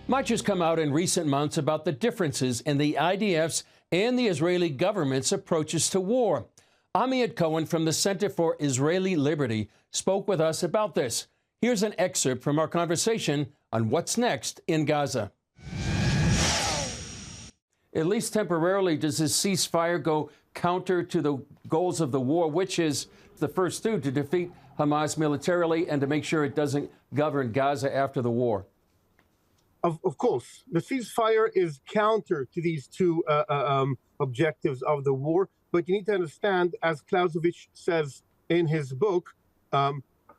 Much has come out in recent months about the differences in the IDF's and the Israeli government's approaches to war. Amiad Cohen from the Center for Israeli Liberty spoke with us about this. Here's an excerpt from our conversation on what's next in Gaza. At least temporarily, does this ceasefire go counter to the goals of the war, which is the first two, to defeat Hamas militarily and to make sure it doesn't govern Gaza after the war? Of course, the ceasefire is counter to these two objectives of the war. But you need to understand, as Clausewitz says in his book,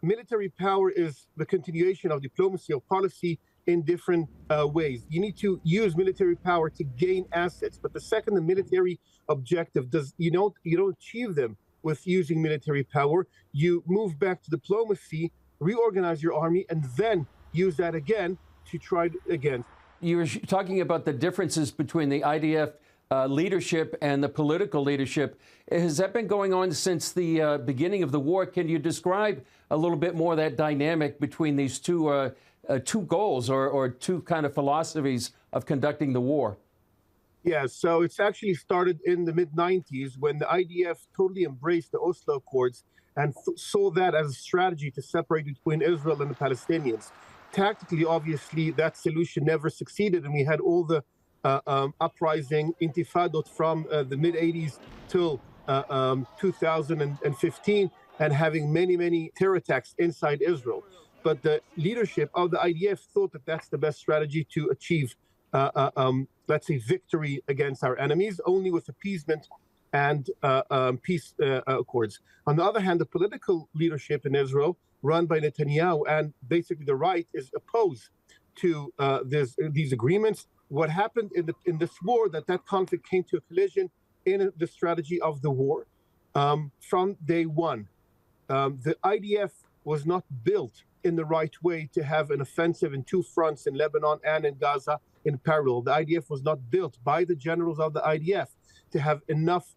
military power is the continuation of diplomacy or policy in different ways. You need to use military power to gain assets. But the second the military objective you don't achieve them with using military power. You move back to diplomacy, reorganize your army, and then use that again to try again. You were talking about the differences between the IDF leadership and the political leadership. Has that been going on since the beginning of the war? Can you describe a little bit more that dynamic between these two goals or two kind of philosophies of conducting the war? Yeah, so it's actually started in the mid-90s when the IDF totally embraced the Oslo Accords and saw that as a strategy to separate between Israel and the Palestinians. Tactically, obviously, that solution never succeeded, and we had all the uprising intifadot from the mid-80s till 2015, and having many terror attacks inside Israel. But the leadership of the IDF thought that that's the best strategy to achieve, let's say, victory against our enemies, only with appeasement and peace accords. On the other hand, the political leadership in Israel, run by Netanyahu, and basically the right, is opposed to these agreements. What happened in this war, that conflict came to a collision in the strategy of the war from day one. The IDF was not built in the right way to have an offensive in two fronts, in Lebanon and in Gaza, in parallel. The IDF was not built by the generals of the IDF to have enough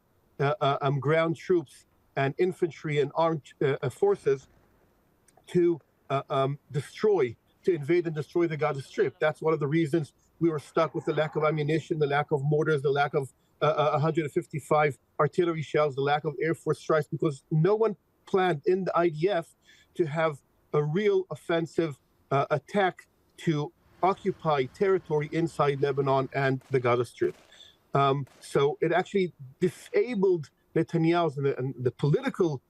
ground troops and infantry and armed forces to invade and destroy the Gaza Strip. That's one of the reasons we were stuck with the lack of ammunition, the lack of mortars, the lack of 155 artillery shells, the lack of Air Force strikes, because no one planned in the IDF to have a real offensive attack to occupy territory inside Lebanon and the Gaza Strip. So it actually disabled Netanyahu and the political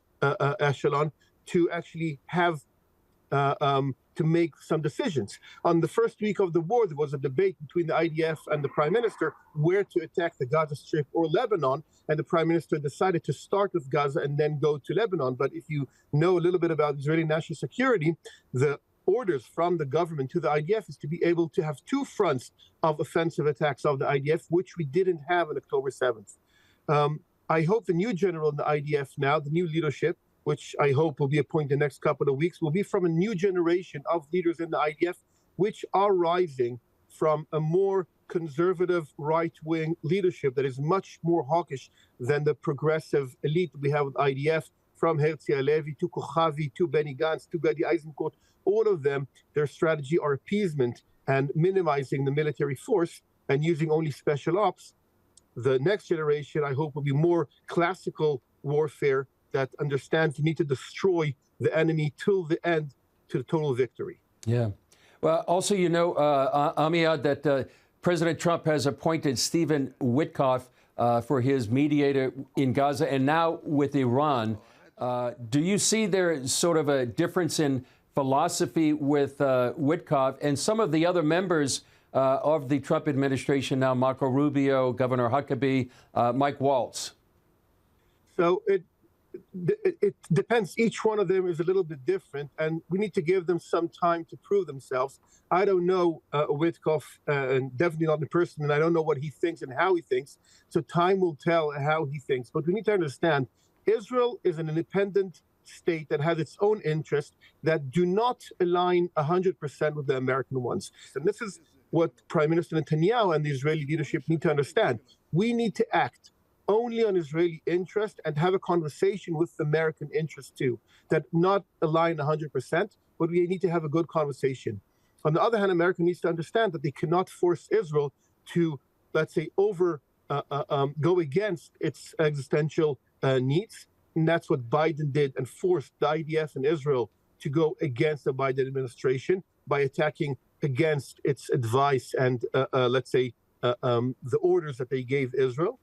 echelon to actually have to make some decisions. On the first week of the war, there was a debate between the IDF and the Prime Minister where to attack the Gaza Strip or Lebanon, and the Prime Minister decided to start with Gaza and then go to Lebanon. But if you know a little bit about Israeli national security, the orders from the government to the IDF is to be able to have two fronts of offensive attacks of the IDF, which we didn't have on October 7th. I hope the new general in the IDF now, the new leadership, which I hope will be appointed in the next couple of weeks, will be from a new generation of leaders in the IDF, which are rising from a more conservative right-wing leadership that is much more hawkish than the progressive elite we have with IDF, from Herzi Halevi to Kochavi to Benny Gantz to Gadi Eisenkot. All of them, their strategy are appeasement and minimizing the military force and using only special ops. The next generation, I hope, will be more classical warfare that understands you need to destroy the enemy till the end, to the total victory. Yeah. Well, also, you know, Amiad, that President Trump has appointed Stephen Witkoff for his mediator in Gaza and now with Iran. Do you see there sort of a difference in philosophy with Witkoff and some of the other members of the Trump administration now, Marco Rubio, Governor Huckabee, Mike Waltz? So it depends. Each one of them is a little bit different, and we need to give them some time to prove themselves. I don't know Witkoff, and definitely not in person, and I don't know what he thinks and how he thinks. So time will tell how he thinks. But we need to understand, Israel is an independent state that has its own interests that do not align 100% with the American ones. And this is what Prime Minister Netanyahu and the Israeli leadership need to understand. We need to act only on Israeli interest and have a conversation with the American interest too, that not align 100%, but we need to have a good conversation. On the other hand, America needs to understand that they cannot force Israel to, let's say, go against its existential needs. And that's what Biden did and forced the IDF in Israel to go against the Biden administration by attacking against its advice and, let's say, the orders that they gave Israel.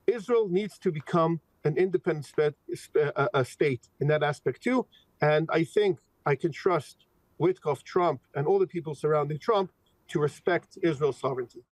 Israel needs to become an independent state in that aspect too. And I think I can trust Witkoff, Trump, and all the people surrounding Trump to respect Israel's sovereignty.